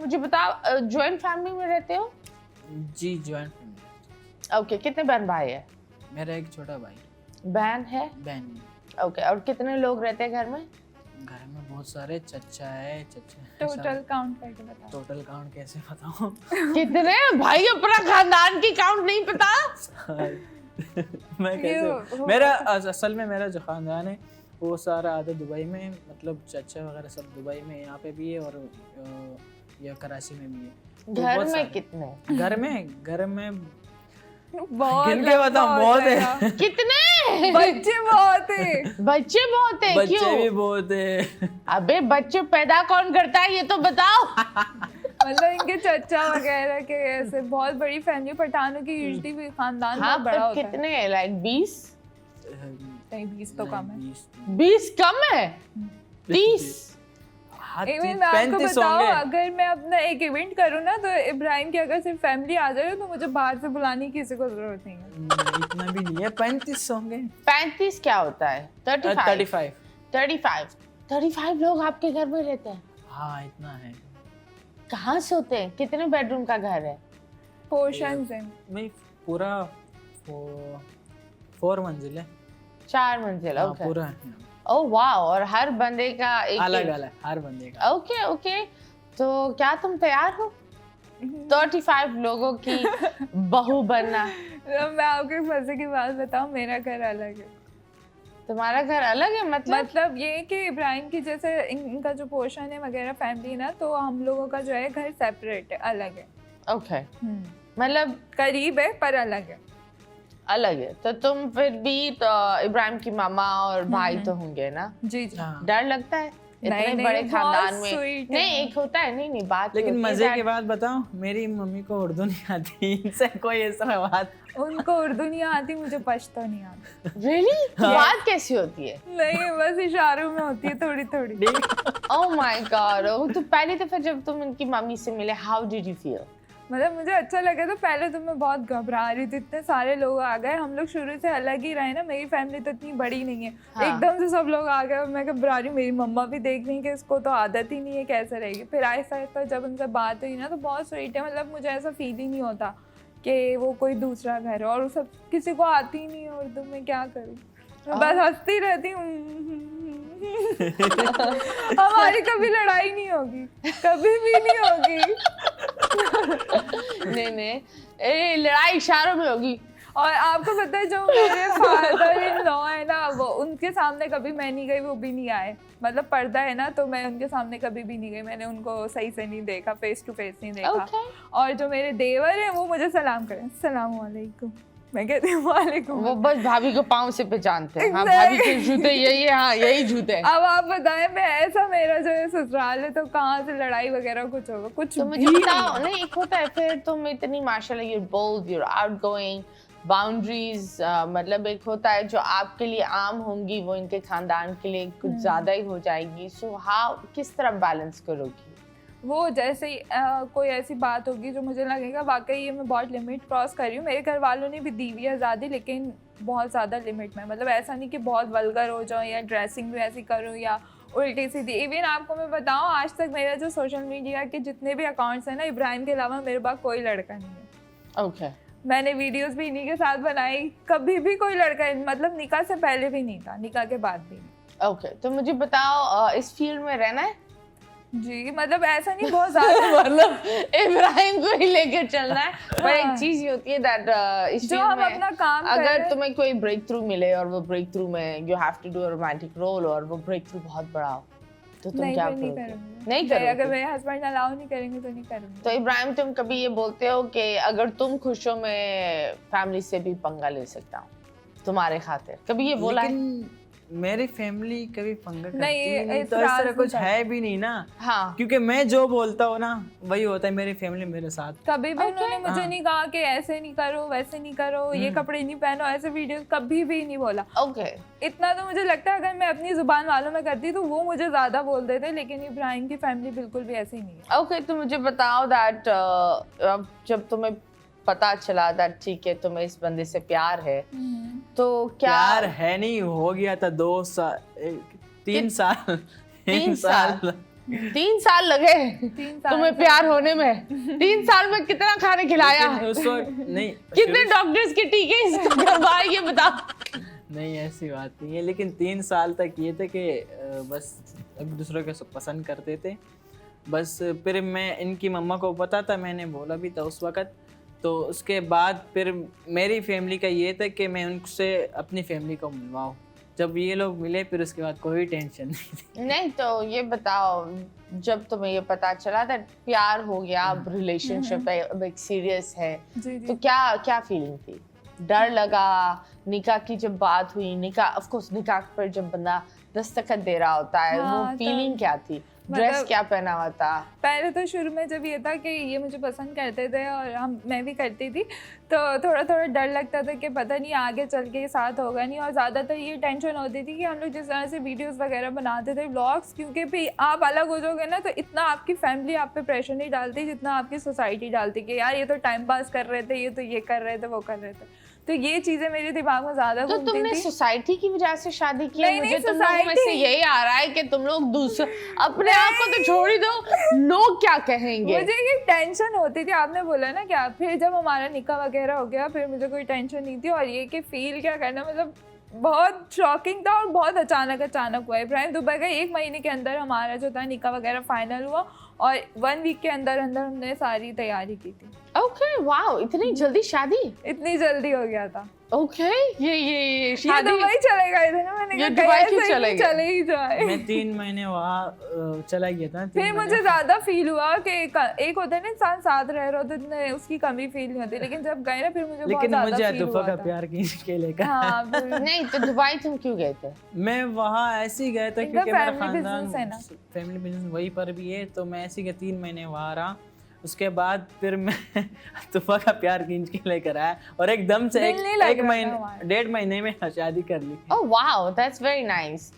मुझे बताओ, joint family में रहते हो? जी जॉइंट फैमिली। ओके, कितने बहन भाई है? मेरा एक छोटा भाई, बहन है? बहन। ओके, और कितने लोग रहते हैं घर में? घर में बहुत सारे, चचा है, टोटल काउंट करके बताओ। टोटल काउंट कैसे बताऊं? कितने भाई? अपना खानदान की काउंट नहीं पता? मैं कैसे, मेरा असल में मेरा जो खानदान है वो सारा आधा दुबई में, मतलब चाचा वगैरह सब दुबई में, यहाँ पे भी है और ये कराची में भी है। तो घर बहुत में सारे। कितने? घर में बहुत गिन के बताऊं, बहुत है। कितने? बच्चे बहुत है। बच्चे बहुत है? बच्चे क्यों? भी बहुत है। अबे बच्चे पैदा कौन करता है ये तो बताओ। मतलब इनके चचा वगैरह के ऐसे बहुत बड़ी फैमिली, पठानों की यूजुअली भी खानदान हाँ, बहुत बड़ा पर होता है। कितने? लाइक 20? नहीं 20 तो कम है। 20 कम है? 30? इवन मैं आपको बताऊं, अगर मैं अपना एक इवेंट करूँ ना तो इब्राहिम की अगर सिर्फ फैमिली आ जाए तो मुझे बाहर से बुलाने की किसी को जरूरत नहीं है। इतना भी नहीं है, 35 होंगे। 35 क्या होता है? 35? 35 35 लोग आपके घर में रहते हैं? हाँ इतना है। कहाँ सोते हैं? कितने बेडरूम का घर है? पोर्शंस हैं। मैं पूरा 4 मंजिल है। 4 मंजिल? हाँ, ओके। पूरा है। ओह वाह, और हर बंदे का एक अलग अलग, हर बंदे का। ओके ओके, तो क्या तुम तैयार हो 35 लोगों की बहू बनना? मैं आपको एक मजे की बात बताऊं, मेरा घर अलग है। तुम्हारा घर अलग है? मतलब ये कि इब्राहिम की जैसे इनका जो पोर्शन है वगैरह फैमिली ना, तो हम लोगों का जो है घर सेपरेट है, अलग है। ओके, मतलब करीब है पर अलग है। अलग है। तो तुम फिर भी तो इब्राहिम की मामा और भाई तो होंगे ना? जी जी। हाँ। डर लगता है इतने नहीं, बड़े बहुत खानदान में? sweet है। नहीं, एक होता है, नहीं बात लेकिन होती है मजे that- की बात बताऊं, मेरी मम्मी को उर्दू नहीं आती, इनसे कोई ऐसा बात। उनको उर्दू नहीं आती, मुझे पश्तो नहीं आती। Really? बात कैसी होती है? नहीं, बस इशारों में होती है थोड़ी थोड़ी। Oh my God. तो पहली दफा जब तुम इनकी मम्मी से मिले, हाउ डिड यू फील? मतलब मुझे अच्छा लगा। तो पहले तो मैं बहुत घबरा रही थी, इतने सारे लोग आ गए, हम लोग शुरू से अलग ही रहे ना, मेरी फैमिली तो इतनी बड़ी नहीं है। हाँ। एकदम से सब लोग आ गए, मैं घबरा रही हूँ, मेरी मम्मा भी देख रही कि इसको तो आदत ही नहीं है, कैसे रहेगी। फिर आहिस्ता आहिस्ता जब उनसे बात हुई ना तो बहुत स्वीट है। मतलब मुझे ऐसा फील ही नहीं होता कि वो कोई दूसरा घर है, और वो सब किसी को आती ही नहीं है उर्दू में, क्या करूँ, मैं बस हंसती रहती हूँ। हमारी कभी लड़ाई नहीं होगी, कभी भी नहीं होगी। नहीं, लड़ाई इशारों में होगी। और आपको पता है, जो मेरे फादर इन लॉ है ना, वो उनके सामने कभी मैं नहीं गई, वो भी नहीं आए। मतलब पर्दा है ना, तो मैं उनके सामने कभी भी नहीं गई, मैंने उनको सही से नहीं देखा, फेस टू फेस नहीं देखा। Okay. और जो मेरे देवर हैं वो मुझे सलाम करें, अस्सलाम वालेकुम, मैं कहती हूँ वालेकुम। वो बस भाभी को पाँव से पहचानते हैं। हाँ, Exactly. भाभी के जूते यही है, हाँ यही जूते हैं। अब आप बताएं, मैं ऐसा, मेरा जो है ससुराल है, तो कहाँ से लड़ाई वगैरह कुछ होगा? कुछ तो मुझे भी बताओ, नहीं एक होता है, फिर तुम इतनी माशाल्लाह, you're bold, you're outgoing, boundaries, मतलब एक होता है जो आपके लिए आम होंगी वो इनके खानदान के लिए कुछ ज्यादा ही हो जाएगी। सो हाउ, किस तरह बैलेंस करोगी? वो जैसे ही कोई ऐसी बात होगी जो मुझे लगेगा वाकई ये मैं बहुत लिमिट क्रॉस कर रही हूँ। मेरे घर वालों ने भी दी हुई है आज़ादी, लेकिन बहुत ज़्यादा लिमिट में। मतलब ऐसा नहीं कि बहुत वल्गर हो जाऊँ या ड्रेसिंग भी ऐसी करूँ या उल्टी सीधी। इवन आपको मैं बताऊँ, आज तक मेरा जो सोशल मीडिया के जितने भी अकाउंट्स हैं ना, इब्राहिम के अलावा मेरे पास कोई लड़का नहीं है। ओके। मैंने वीडियोस भी इन्हीं के साथ बनाई, कभी भी कोई लड़का, मतलब निकाह से पहले भी नहीं था, निकाह के बाद भी नहीं। ओके, तो मुझे बताओ, इस फील्ड में रहना है? जी, मतलब ऐसा नहीं बहुत ज्यादा। मतलब इब्राहिम को ही लेकर चलना है। पर एक चीज ये होती है दैट इस जो फील्ड हम में अपना काम कर रहे अगर हैं- तुम्हें कोई ब्रेक थ्रू मिले और वो ब्रेक थ्रू में you have to do a romantic role और वो ब्रेक थ्रू बहुत बड़ा हो, तो तुम नहीं, क्या मैं नहीं करोगे? करूँगी। नहीं नहीं, करोगे? अगर मेरे हस्बैंड अलाउ नहीं करेंगे तो नहीं करूँगी। तो इब्राहिम, तुम कभी ये बोलते हो कि अगर तुम खुश हो मैं फैमिली से भी पंगा ले सकता हूँ तुम्हारे खातिर, कभी ये बोला है? लेकिन मेरी फैमिली कभी पंगा करती नहीं, ही नहीं, इस तो इस राज तरह में कुछ करती। है भी नहीं ना। हाँ, क्योंकि मैं जो बोलता हूँ ना वही होता है, मेरी फैमिली मेरे साथ। कभी भी उन्होंने मुझे हाँ। नहीं कहा कि ऐसे नहीं करो, वैसे नहीं करो, ये कपड़े नहीं पहनो, ऐसे वीडियो कभी भी नहीं बोला। ओके। इतना तो मुझे लगता है अगर मैं अपनी जुबान वालों में करती तो वो मुझे ज्यादा बोल देते, लेकिन इब्राहिम की फैमिली बिल्कुल भी ऐसी नहीं है। ओके, तो मुझे बताओ दैट जब तुम्हें पता चला दैट ठीक है तुम्हें इस बंदे से प्यार है, तो क्या प्यार है नहीं, हो गया था 2 साल 3 साल 3 साल 3 साल लगे 3 साल तुम्हें प्यार होने में? 3 साल में कितना खाने खिलाया? लेकिन उस वक्त नहीं, कितने डॉक्टर्स के टीके इसको करवाए ये बता। नहीं ऐसी बात नहीं है, लेकिन 3 साल तक ये थे कि बस एक दूसरे को सब पसंद करते थे बस। फिर मैं इनकी मम्मा को पता था, मैंने बोला भी था उस वक़्त। तो उसके बाद फिर मेरी फैमिली का ये था कि मैं उनसे अपनी फैमिली को मिलवाऊँ। जब ये लोग मिले फिर उसके बाद कोई टेंशन नहीं थी। नहीं तो ये बताओ, जब तुम्हें ये पता चला था प्यार हो गया, अब रिलेशनशिप है, अब एक सीरियस है, जी तो जी। क्या फीलिंग थी? डर लगा? निकाह की जब बात हुई, निकाह ऑफ कोर्स निकाह पर जब बंदा दस्तखत दे रहा होता है, हाँ, वो तो फीलिंग क्या थी? ड्रेस मतलब क्या पहना हुआ था? पहले तो शुरू में जब ये था कि ये मुझे पसंद करते थे और मैं भी करती थी, तो थोड़ा थोड़ा डर लगता था कि पता नहीं आगे चल के साथ होगा नहीं। और ज़्यादातर ये टेंशन होती थी कि हम लोग जिस तरह से वीडियोस वगैरह बनाते थे, व्लॉग्स, क्योंकि भी आप अलग हो जाओगे ना तो इतना आपकी फैमिली आप पे प्रेशर नहीं डालती जितना आपकी सोसाइटी डालती कि यार ये तो टाइम पास कर रहे थे, ये तो ये कर रहे थे, वो कर रहे थे। तो ये चीज़ें मेरे दिमाग में ज़्यादा तो घूमती तुमने थी। सोसाइटी की वजह से शादी की? नहीं, मुझे नहीं, तुम लोगों में से society- यही आ रहा है कि तुम लोग दूसरे, अपने आप को तो छोड़ ही दो, लोग क्या कहेंगे? मुझे ये टेंशन होती थी, आपने बोला ना क्या, फिर जब हमारा निकाह वगैरह हो गया फिर मुझे कोई टेंशन नहीं थी। और ये कि फील क्या करना, मतलब बहुत शॉकिंग था और बहुत अचानक हुआ। इब्राहिम दुबई का 1 महीने के अंदर हमारा जो था निकाह वगैरह फाइनल हुआ और 1 वीक के अंदर हमने सारी तैयारी की थी। ओके, वाओ, इतनी जल्दी शादी? इतनी जल्दी हो गया था। ओके, ये शादी दुबई चले गए थे ना, मैंने ये कहा दुबई कहीं क्यों ऐसे चले ही गए? चले ही जाए। मैं 3 महीने वहाँ चला गया था। 3 फिर महीने मुझे ज्यादा फील हुआ कि एक होता है ना इंसान साथ रह रहा होता है, उसकी कमी फील नहीं होती, लेकिन जब गए ना फिर मुझे बहुत लेकिन ज्यादा मुझे फील अतुफा हुआ का था। प्यार के लेकर हाँ, बिल्कुल। नहीं तो दुबई तुम क्यों गए थे? मैं वहाँ ऐसे ही गया था इनका क्योंकि मेरा family खानदान business है ना। फैमिली बिजनेस वहीं पर भी है, तो मैं ऐसे ही 3 महीने वहाँ रहा। उसके बाद फिर मैं अतुफा का प्यार खींच के लेकर आया और एकदम से दिल नहीं लग एक रहा था महीने वहाँ। 1.5 महीने में शादी कर ली। Oh wow, that's very nice.